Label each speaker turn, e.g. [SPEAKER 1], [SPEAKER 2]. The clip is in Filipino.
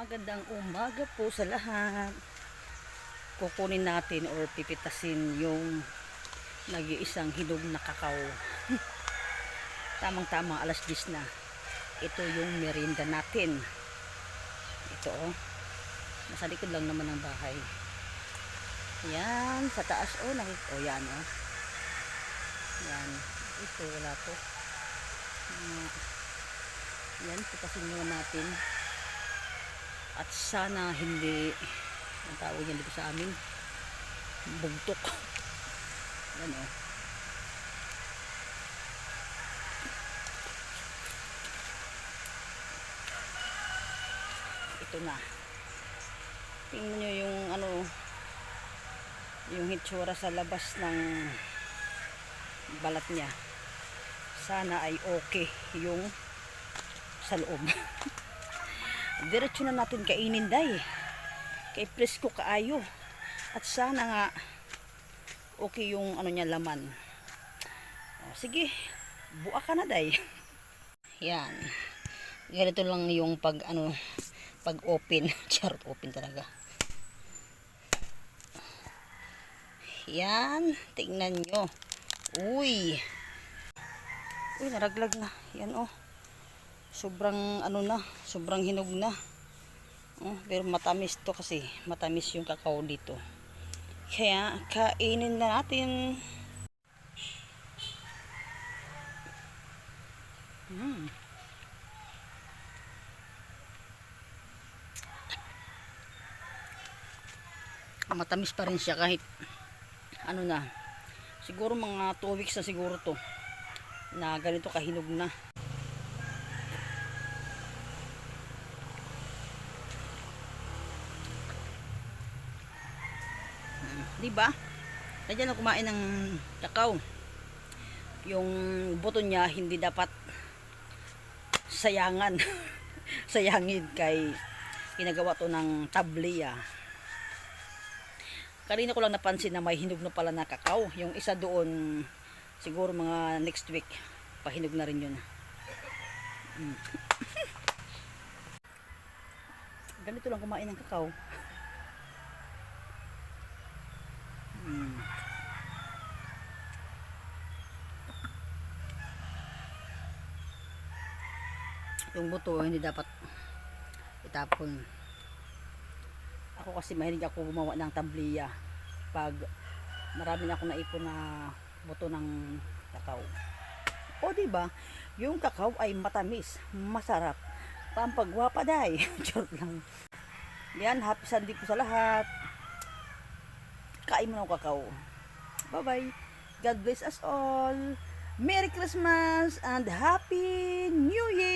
[SPEAKER 1] Magandang umaga po sa lahat. Kukunin natin or pipitasin yung nag-iisang hinog na kakao. Tamang-tama alas 10 na. Ito yung merienda natin. Ito oh. Nasa likod lang naman ng bahay. Yan, sa taas oh, yan oh. Yan, ito wala to. Yan, pitasin muna natin. At sana hindi, ang tawag yan dito sa amin, bugtok. Yan o. Ito na. Tingnan nyo yung ano, yung hitsura sa labas ng balat niya. Sana ay okay yung sa loob. Diretso na natin kainin day. Kay presko kaayo. At sana nga okay yung ano niya laman. O, sige, buka ka na day. Yan. Ganito lang yung pag ano, pag open. Charot, open talaga. Yan, tingnan nyo. Uy. Uy, naraglag na. Yan oh. Sobrang ano na, sobrang hinog na. Pero matamis to kasi, matamis yung kakao dito. Kaya kainin na natin. Matamis pa rin siya kahit ano na. Siguro mga 2 weeks na siguro to na ganito kahinog na. Diba? Nandiyan na kumain ng kakao. Yung buto niya hindi dapat sayangan. Sayangin kay ginagawa to ng tablia. Kanina ko lang napansin na may hinog na pala na kakao. Yung isa doon siguro mga next week pahinog na rin yun. Ganito lang kumain ng kakao. Yung buto hindi dapat itapon. Ako kasi mahilig ako gumawa ng tablia pag marami na akong naipon na buto ng kakao. O diba, yung kakao ay matamis, masarap, pampagwapa day. Joke lang. Yan, happy Sunday po sa lahat. Kain mo ng kakao. Bye bye. God bless us all. Merry Christmas and Happy New Year.